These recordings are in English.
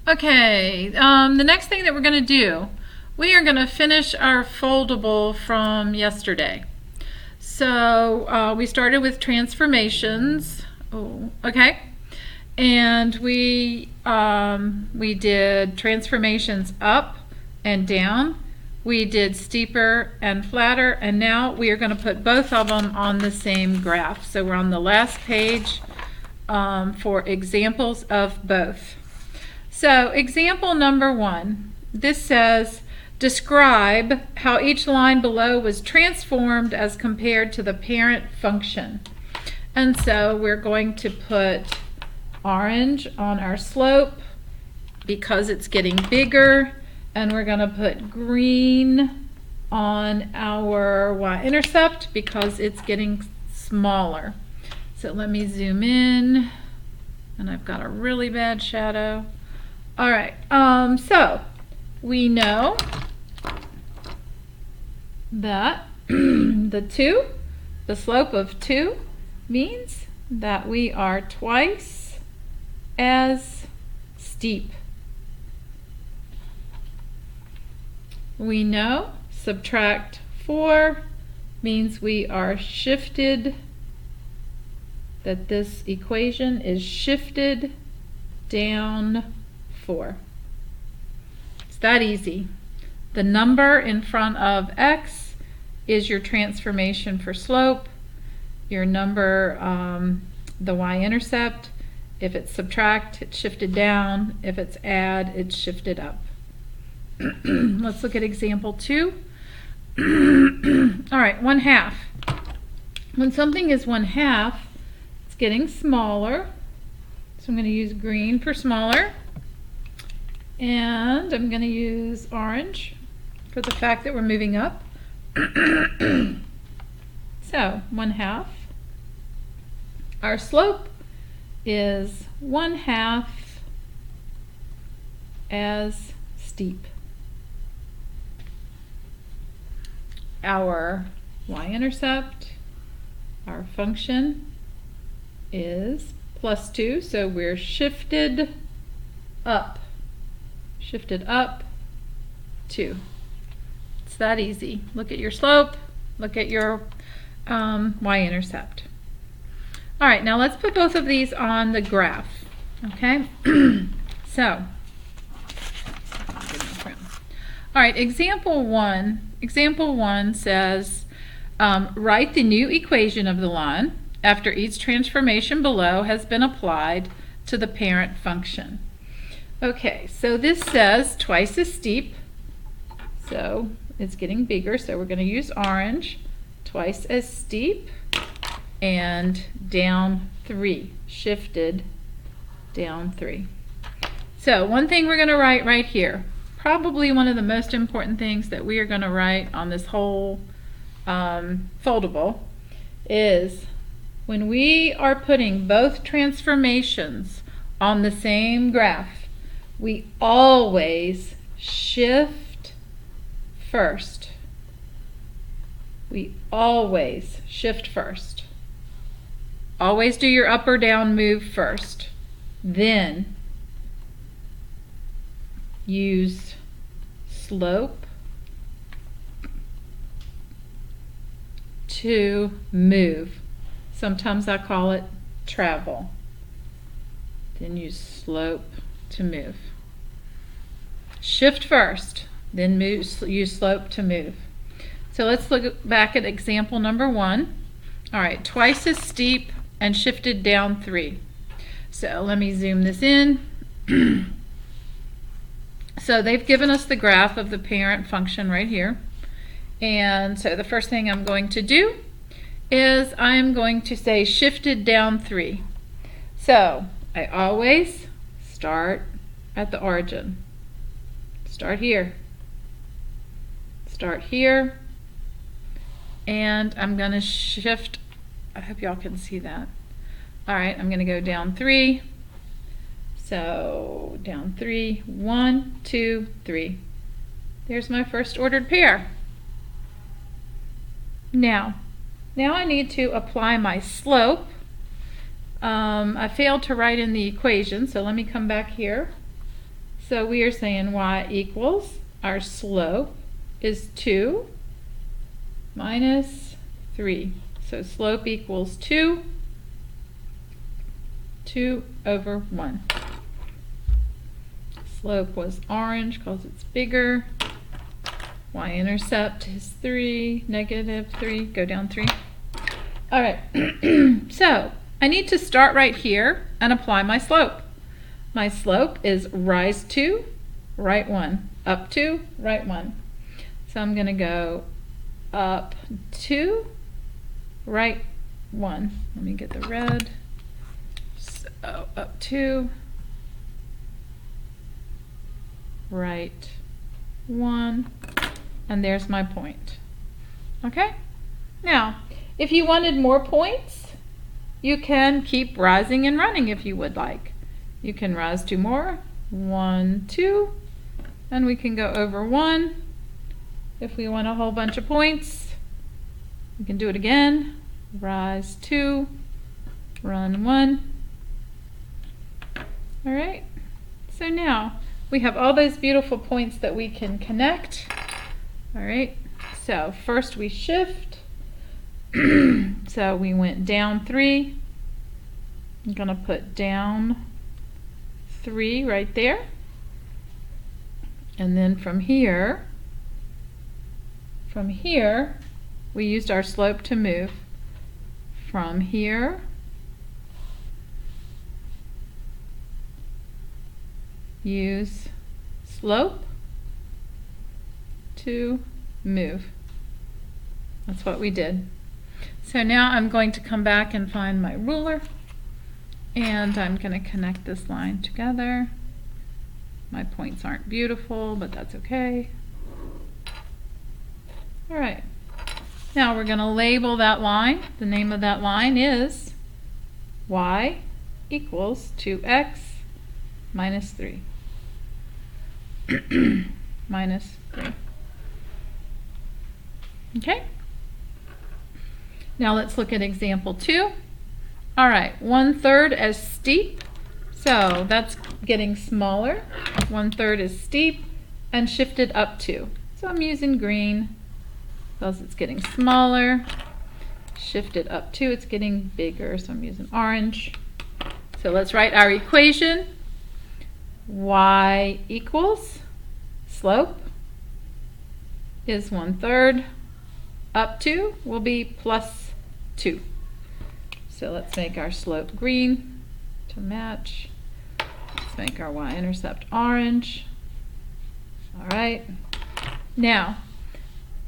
Okay, the next thing that we're going to do, we are going to finish our foldable from yesterday. So we started with transformations. Oh, okay. And we did transformations up and down. We did steeper and flatter, and now we are going to put both of them on the same graph. So we're on the last page for examples of both. So example number 1, this says, describe how each line below was transformed as compared to the parent function. And so we're going to put orange on our slope because it's getting bigger, and we're going to put green on our y-intercept because it's getting smaller. So let me zoom in, and I've got a really bad shadow. All right, so we know that the slope of 2 means that we are twice as steep. We know subtract 4 means we are shifted, that this equation is shifted down 4. It's that easy. The number in front of x is your transformation for slope. Your number, the y-intercept, if it's subtract, it's shifted down. If it's add, it's shifted up. Let's look at example 2. All right, 1/2. When something is 1/2, it's getting smaller. So I'm going to use green for smaller. And I'm going to use orange for the fact that we're moving up. So 1/2. Our slope is 1/2 as steep. Our y-intercept, our function, is +2, so we're shifted up. Shifted up 2. It's that easy. Look at your slope, look at your y-intercept. All right, now let's put both of these on the graph, okay? So, all right, example 1 says, write the new equation of the line after each transformation below has been applied to the parent function. Okay, so this says twice as steep, so it's getting bigger, so we're going to use orange. Twice as steep, and down 3, shifted down 3. So one thing we're going to write right here, probably one of the most important things that we are going to write on this whole foldable, is when we are putting both transformations on the same graph, we always shift first. We always shift first. Always do your up or down move first. Then use slope to move. Sometimes I call it travel. Then use slope to move. Shift first, then use slope to move. So let's look back at example number 1. All right, twice as steep and shifted down 3. So let me zoom this in. So they've given us the graph of the parent function right here. And so the first thing I'm going to do is I'm going to say shifted down 3. So I always start at the origin. Start here. Start here. And I'm going to shift. I hope y'all can see that. All right, I'm going to go down 3. So down 3, 1, 2, 3. There's my first ordered pair. Now I need to apply my slope. I failed to write in the equation, so let me come back here. So we are saying y equals, our slope is 2 minus 3. So slope equals 2 over 1. Slope was orange because it's bigger. Y-intercept is 3, negative 3, go down 3. All right, so I need to start right here and apply my slope. My slope is rise 2, right 1, up 2, right 1. So I'm going to go up 2, right 1. Let me get the red. So up 2, right 1, and there's my point. Okay? Now, if you wanted more points, you can keep rising and running if you would like. You can rise 2 more, 1, 2, and we can go over 1. If we want a whole bunch of points, we can do it again. Rise 2, run 1. All right, so now we have all those beautiful points that we can connect. All right, so first we shift. So we went down 3. I'm going to put down 3 right there. And then from here, we used our slope to move. From here, use slope to move. That's what we did. So now I'm going to come back and find my ruler, and I'm going to connect this line together. My points aren't beautiful, but that's okay. All right. Now we're going to label that line. The name of that line is y equals 2x minus 3. Minus 3. Okay? Now let's look at example 2. All right, 1/3 as steep. So that's getting smaller. 1/3 is steep and shifted up 2. So I'm using green because it's getting smaller. Shifted up 2, it's getting bigger, so I'm using orange. So let's write our equation. Y equals slope is 1/3. Up 2 will be plus 2. So let's make our slope green to match. Let's make our y-intercept orange. All right. Now,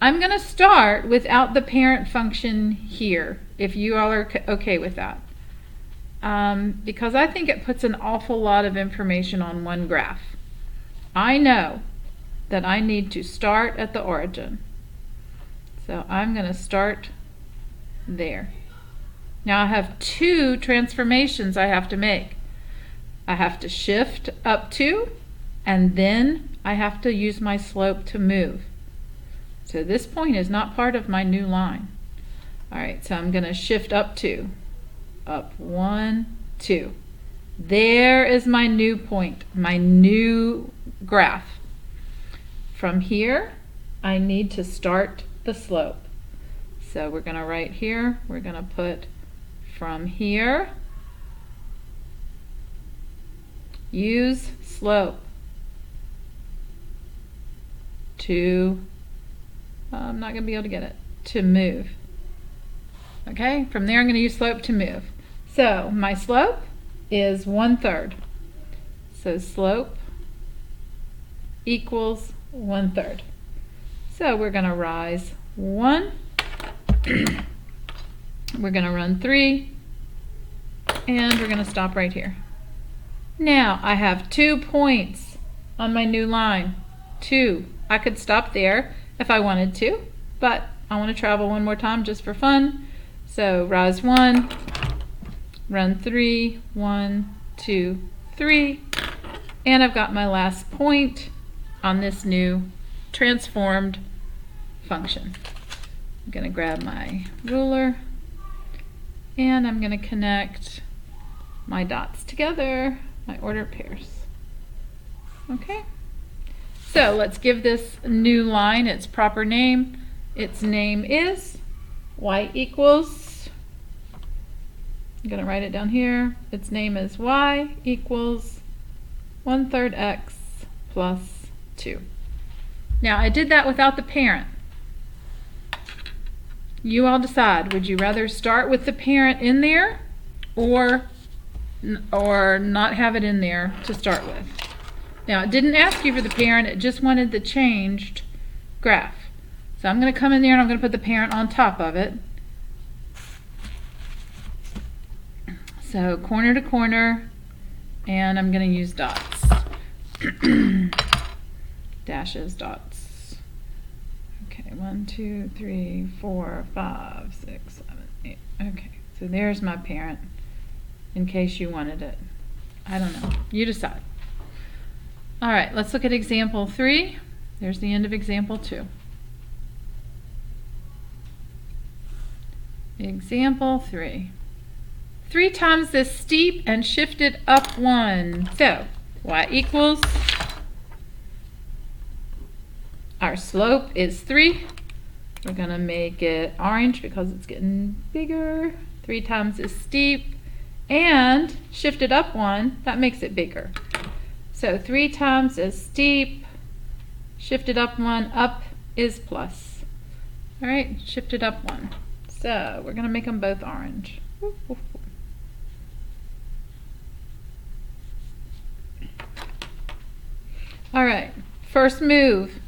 I'm going to start without the parent function here, if you all are okay with that. Because I think it puts an awful lot of information on one graph. I know that I need to start at the origin. So I'm going to start there. Now I have 2 transformations I have to make. I have to shift up 2, and then I have to use my slope to move. So this point is not part of my new line. All right, so I'm going to shift up 2. Up 1, 2. There is my new point, my new graph. From here, I need to start the slope. So we're going to write here, we're going to put from here, use slope to, I'm not going to be able to get it, to move. Okay, from there I'm going to use slope to move. So my slope is 1/3. So slope equals 1/3. So we're going to rise 1. We're going to run 3. And we're going to stop right here. Now I have 2 points on my new line. 2. I could stop there if I wanted to, but I want to travel one more time just for fun. So rise 1, run 3, 1, 2, 3, and I've got my last point on this new transformed function. I'm going to grab my ruler and I'm going to connect my dots together, my ordered pairs. Okay. So let's give this new line its proper name. Its name is y equals, I'm going to write it down here. Its name is y equals 1/3 x plus 2. Now I did that without the parent. You all decide. Would you rather start with the parent in there or not have it in there to start with? Now it didn't ask you for the parent, it just wanted the changed graph. So I'm going to come in there and I'm going to put the parent on top of it. So corner to corner, and I'm going to use dots. Dashes, dots. Okay, 1, 2, 3, 4, 5, 6, 7, 8. Okay, so there's my parent in case you wanted it. I don't know. You decide. All right, let's look at example 3. There's the end of example 2. Example 3. 3 times this steep and shifted up 1. So, y equals, our slope is 3. We're going to make it orange because it's getting bigger. 3 times is steep and shifted up 1. That makes it bigger. So 3 times is steep, shifted up 1, up is plus. All right, shifted up 1. So we're going to make them both orange. All right, first move.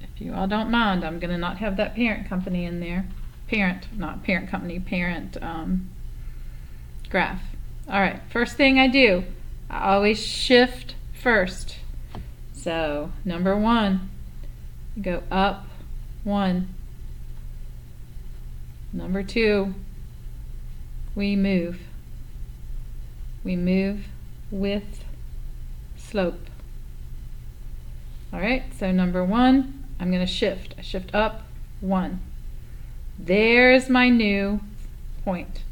If you all don't mind, I'm going to not have that parent company in there. Not parent company, parent graph. All right, first thing I do, I always shift first. So number 1, go up 1. Number 2, we move. We move with slope. All right, so number 1, I'm going to shift. I shift up 1. There's my new point.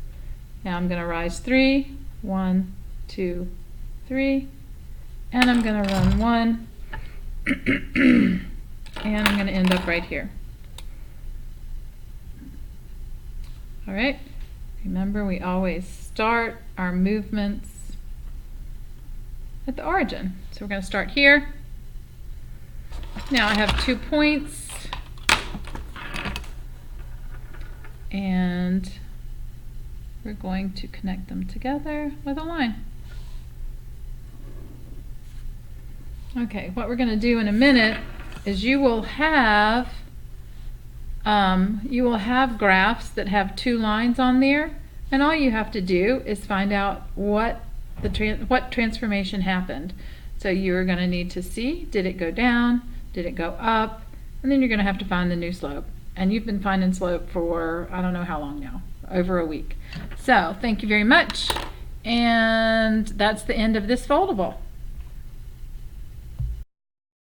Now I'm going to rise 3, 1, 2, 3, and I'm going to run 1, and I'm going to end up right here. All right, remember we always start our movements at the origin. So we're going to start here. Now I have 2 points, and we're going to connect them together with a line. Okay, what we're going to do in a minute is you will have graphs that have 2 lines on there, and all you have to do is find out what transformation happened. So you're going to need to see, did it go down, did it go up, and then you're going to have to find the new slope. And you've been finding slope for I don't know how long now, over a week. So thank you very much, and that's the end of this foldable.